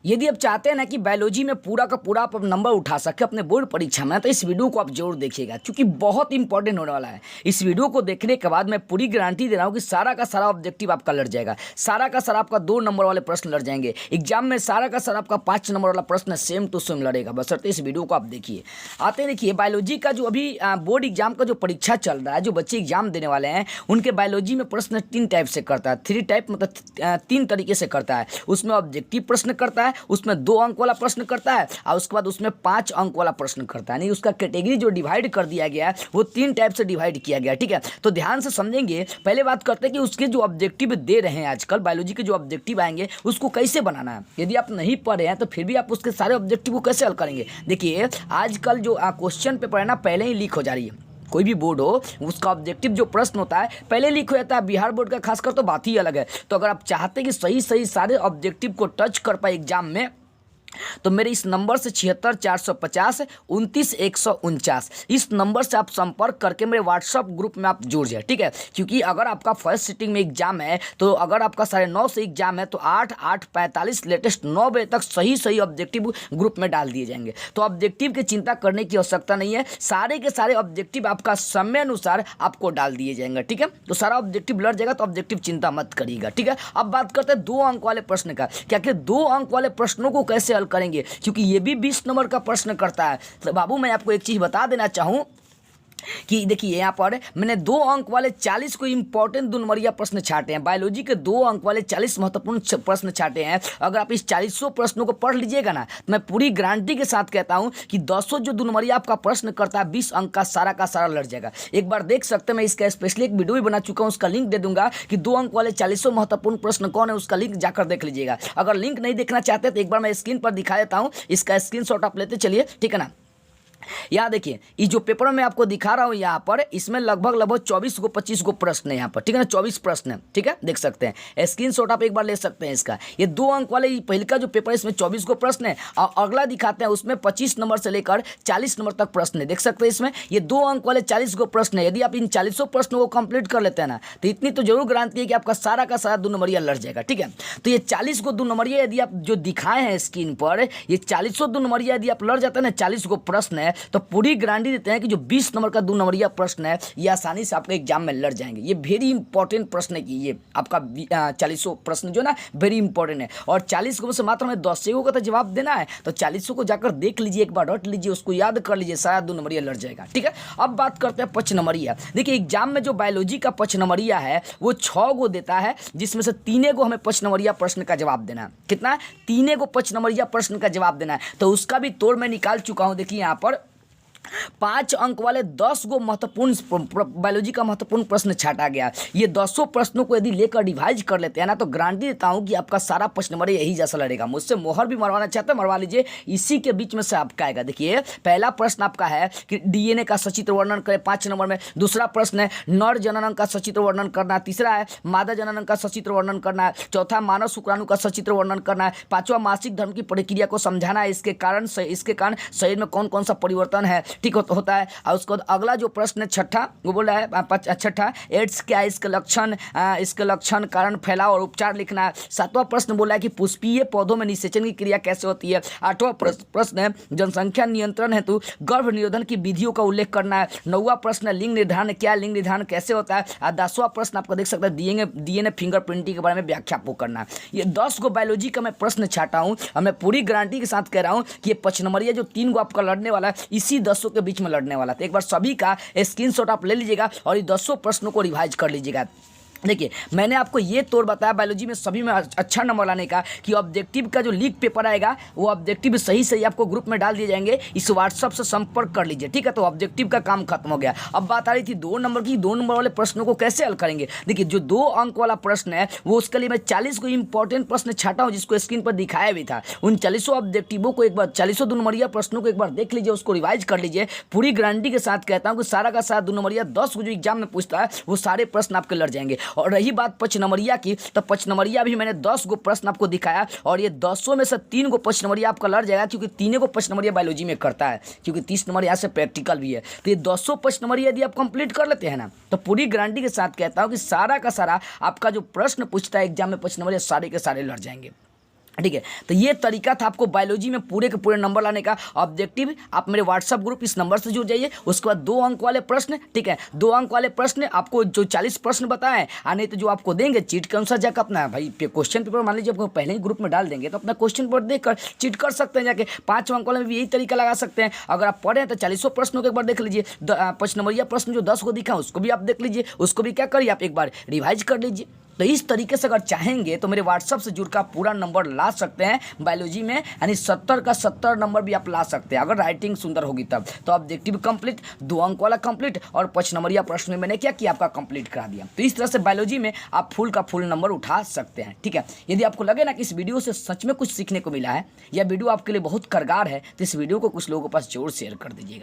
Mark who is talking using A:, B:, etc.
A: यदि आप चाहते हैं ना कि बायोलॉजी में पूरा का पूरा आप नंबर उठा सके अपने बोर्ड परीक्षा में, तो इस वीडियो को आप जरूर देखिएगा, क्योंकि बहुत इंपॉर्टेंट होने वाला है। इस वीडियो को देखने के बाद मैं पूरी गारंटी दे रहा हूँ कि सारा का सारा ऑब्जेक्टिव आपका लड़ जाएगा, सारा का सारा आपका 2 नंबर वाले प्रश्न लड़ जाएंगे एग्जाम में, सारा का सारा आपका 5 नंबर वाला प्रश्न सेम टू सेम लड़ेगा, बशर्ते इस वीडियो को आप देखिए। आते देखिए बायोलॉजी का जो अभी बोर्ड एग्जाम का जो परीक्षा चल रहा है, जो बच्चे एग्जाम देने वाले हैं, उनके बायोलॉजी में प्रश्न 3 टाइप से करता है, 3 टाइप मतलब 3 तरीके से करता है। उसमें ऑब्जेक्टिव प्रश्न करता है, उसमें 2 अंक वाला प्रश्न करता है, और उसके बाद उसमें 5 अंक वाला प्रश्न करता है। नहीं, उसका कैटेगरी जो डिवाइड कर दिया गया है वो 3 टाइप से डिवाइड किया गया है, ठीक है। तो ध्यान से समझेंगे। पहले बात करते हैं कि उसके जो ऑब्जेक्टिव दे रहे हैं आजकल बायोलॉजी के जो ऑब्जेक्टिव आएंगे उसको कैसे बनाना है। यदि आप नहीं पढ़ रहे हैं तो फिर भी आप उसके सारे ऑब्जेक्टिव को कैसे हल करेंगे। देखिए आजकल जो क्वेश्चन पेपर है ना, पहले ही लीक हो जा रही है। कोई भी बोर्ड हो उसका ऑब्जेक्टिव जो प्रश्न होता है पहले लीक हो जाता है। बिहार बोर्ड का खासकर तो बात ही अलग है। तो अगर आप चाहते हैं कि सही सही सारे ऑब्जेक्टिव को टच कर पाए एग्जाम में, तो मेरे इस नंबर से 76 450 29 149 इस नंबर से आप संपर्क करके मेरे व्हाट्सअप ग्रुप में आप जुड़ जाए, ठीक है। क्योंकि अगर आपका फर्स्ट सिटिंग में एग्जाम है, तो अगर आपका 9:30 से एग्जाम है, तो 8:45 लेटेस्ट 9 बजे तक सही सही ऑब्जेक्टिव ग्रुप में डाल दिए जाएंगे। तो ऑब्जेक्टिव की चिंता करने की आवश्यकता नहीं है, सारे के सारे ऑब्जेक्टिव आपका समय अनुसार आपको डाल दिए जाएंगे, ठीक है। तो सारा ऑब्जेक्टिव लड़ जाएगा, तो ऑब्जेक्टिव चिंता मत करिएगा, ठीक है। अब बात करते हैं 2 अंक वाले प्रश्न का। क्या कि 2 अंक वाले प्रश्नों को कैसे हल करेंगे, क्योंकि ये भी 20 नंबर का प्रश्न करता है। तो बाबू मैं आपको एक चीज बता देना चाहूं कि देखिए यहाँ पर मैंने 2 अंक वाले 40 को इंपॉर्टेंट 2 नंबरिया प्रश्न छाटे हैं। बायोलॉजी के 2 अंक वाले 40 महत्वपूर्ण प्रश्न छाटे हैं। अगर आप इस 40 प्रश्नों को पढ़ लीजिएगा ना, तो मैं पूरी गारंटी के साथ कहता हूं कि 200 जो 2 नंबरिया आपका प्रश्न करता है 20 अंक का सारा लड़ जाएगा। एक बार देख सकते हैं, मैं इसका स्पेशली एक वीडियो भी बना चुका हूं, उसका लिंक दे दूंगा कि 2 अंक वाले 40 महत्वपूर्ण प्रश्न कौन है, उसका लिंक जाकर देख लीजिएगा। अगर लिंक नहीं देखना चाहते तो एक बार मैं स्क्रीन पर दिखा देता हूं, इसका स्क्रीनशॉट आप लेते चलिए, ठीक है ना। यहाँ देखिए, ये जो पेपर में आपको दिखा रहा हूँ यहाँ पर, इसमें लगभग 24 को 25 को प्रश्न है यहाँ पर, ठीक है ना। 24 प्रश्न है, ठीक है, देख सकते हैं। स्क्रीनशॉट आप एक बार ले सकते हैं इसका। ये 2 अंक वाले पहले का जो पेपर है इसमें 24 को प्रश्न है, और अगला दिखाते हैं उसमें 25 नंबर से लेकर 40 नंबर तक प्रश्न है, देख सकते हैं। इसमें ये 2 अंक वाले 40 को प्रश्न है। यदि आप इन 40 प्रश्नों को कंप्लीट कर लेते हैं ना, तो इतनी तो जरूर गारंटी है कि आपका सारा का सारा 2 नंबरिया लड़ जाएगा, ठीक है। तो ये 40 को 2 नंबरिया यदि आप जो दिखाए हैं स्क्रीन पर, ये 40 2 नंबरिया यदि आप लड़ जाते हैं ना, 40 को प्रश्न है, तो पूरी गारंटी देते हैं कि जो 20 नंबर का 2 नंबरिया प्रश्न है ये आसानी से आपके एग्जाम में लड़ जाएंगे। ये वेरी इंपॉर्टेंट प्रश्न है कि ये आपका 40 प्रश्न जो ना वेरी इंपॉर्टेंट है। और 40 को से मात्र में 10 का तो जवाब देना है, तो 40 को जाकर देख लीजिए, एक बार रट लीजिए, उसको याद कर लीजिए, सारा 2 नंबरिया लड़ जाएगा, ठीक है। अब बात करते हैं 5 नंबरिया। देखिए एग्जाम में जो बायोलॉजी का 5 नंबरिया है वो 6 को देता है, जिसमें से 3 को हमें 5 नंबरिया प्रश्न का जवाब देना है। कितना है? 3 को 5 नंबरिया प्रश्न का जवाब देना है। तो उसका भी तोड़ मैं निकाल चुका हूं। देखिए यहाँ पर 5 अंक वाले 10 गो महत्वपूर्ण बायोलॉजी का महत्वपूर्ण प्रश्न छाटा गया। ये 200 प्रश्नों को यदि लेकर रिवाइज कर लेते हैं ना, तो गारंटी देता हूं कि आपका सारा प्रश्न नंबर यही जैसा लड़ेगा। मुझसे मोहर भी मरवाना चाहते हैं, मरवा लीजिए, इसी के बीच में से आपका आएगा। देखिए पहला प्रश्न आपका है कि डीएनए का सचित्र वर्णन करें 5 नंबर में। दूसरा प्रश्न है नर जनन का सचित्र वर्णन करना। तीसरा है मादा जनन का सचित्र वर्णन करना है। चौथा मानव शुक्राणु का सचित्र वर्णन करना है। 5वां मासिक धर्म की प्रक्रिया को समझाना है, इसके कारण शरीर में कौन कौन सा परिवर्तन है, ठीक होता है। और उसको अगला जो प्रश्न है छठा, वो बोला है छठा एड्स क्या है, इसके लक्षण कारण फैलाव और उपचार लिखना है। 7वां प्रश्न बोला है कि पुष्पीय पौधों में निषेचन की क्रिया कैसे होती है। 8वां प्रश्न है जनसंख्या नियंत्रण हेतु गर्भ निरोधन की विधियों का उल्लेख करना है। 9वां प्रश्न लिंग निर्धारण क्या, लिंग निर्धारण कैसे होता है। और 10वां प्रश्न आपको देख सकते हैं डीएनए फिंगरप्रिंटिंग के बारे में व्याख्या आपको करना है। ये 10 को बायोलॉजी का मैं प्रश्न छाटा हूँ, और मैं पूरी गारंटी के साथ कह रहा हूँ कि ये 5 नंबरिया जो 3 को आपका लड़ने वाला है, इसी 10 के बीच में लड़ने वाला था। एक बार सभी का स्क्रीनशॉट आप ले लीजिएगा और ये 200 प्रश्नों को रिवाइज कर लीजिएगा। देखिए मैंने आपको ये तोड़ बताया बायोलॉजी में सभी में अच्छा नंबर लाने का, कि ऑब्जेक्टिव का जो लीक पेपर आएगा वो ऑब्जेक्टिव सही सही आपको ग्रुप में डाल दिए जाएंगे। इस व्हाट्सअप से संपर्क कर लीजिए, ठीक है। तो ऑब्जेक्टिव का काम खत्म हो गया। अब बात आ रही थी 2 नंबर की। 2 नंबर वाले प्रश्नों को कैसे हल करेंगे। देखिए जो 2 अंक वाला प्रश्न है वो उसके लिए मैं 40 को इंपॉर्टेंट प्रश्न छाटा हूँ, जिसको स्क्रीन पर दिखाया भी था। उन 40 ऑब्जेक्टिवों को एक बार 40 2 नंबरिया प्रश्नों को एक बार देख लीजिए, उसको रिवाइज कर लीजिए। पूरी गारंटी के साथ कहता हूँ कि सारा का सारा 2 नंबरिया 10 को जो एग्जाम में पूछता है वो सारे प्रश्न आपके लड़ जाएंगे। और रही बात 5 नंबरिया की, तो 5 नंबरिया भी मैंने 10 गो प्रश्न आपको दिखाया, और ये 10 में से 3 को 5 नंबरिया आपका लड़ जाएगा, क्योंकि 3 को 5 नंबरिया बायोलॉजी में करता है, क्योंकि 30 नंबर यहाँ से प्रैक्टिकल भी है। तो ये 200 5 नंबरिया यदि आप कंप्लीट कर लेते हैं ना, तो पूरी गारंटी के साथ कहता हूँ कि सारा का सारा आपका जो प्रश्न पूछता है एग्जाम में 5 नंबरिया सारे के सारे लड़ जाएंगे। ठीक है। तो ये तरीका था आपको बायोलॉजी में पूरे के पूरे नंबर लाने का। ऑब्जेक्टिव आप मेरे व्हाट्सअप ग्रुप इस नंबर से जुड़ जाइए। उसके बाद 2 अंक वाले प्रश्न, ठीक है, 2 अंक वाले प्रश्न आपको जो 40 प्रश्न बताएं, नहीं तो जो आपको देंगे चीट के अनुसार जाकर अपना भाई क्वेश्चन पेपर मान लीजिए आपको पहले ही ग्रुप में डाल देंगे, तो अपना क्वेश्चन पेपर देख कर चीट कर सकते हैं जाके। 5 अंक वाले में भी यही तरीका लगा सकते हैं। अगर आप पढ़े हैं तो 40 प्रश्नों को एक बार देख लीजिए। 5 नंबरिया प्रश्न जो 10 को दिखा उसको भी आप देख लीजिए, उसको भी क्या करिए आप एक बार रिवाइज कर लीजिए। तो इस तरीके से अगर चाहेंगे तो मेरे व्हाट्सअप से जुड़कर आप पूरा नंबर ला सकते हैं बायोलॉजी में, यानी 70 का 70 नंबर भी आप ला सकते हैं अगर राइटिंग सुंदर होगी तब। तो ऑब्जेक्टिव कंप्लीट, 2 अंक वाला कंप्लीट, और 5 नंबरिया प्रश्न में मैंने क्या किया, आपका कंप्लीट करा दिया। तो इस तरह से बायोलॉजी में आप फुल का फुल नंबर उठा सकते हैं। ठीक है, यदि आपको लगे ना कि इस वीडियो से सच में कुछ सीखने को मिला है या वीडियो आपके लिए बहुत कारगर है, तो इस वीडियो को कुछ लोगों के पास जरूर शेयर कर दीजिएगा।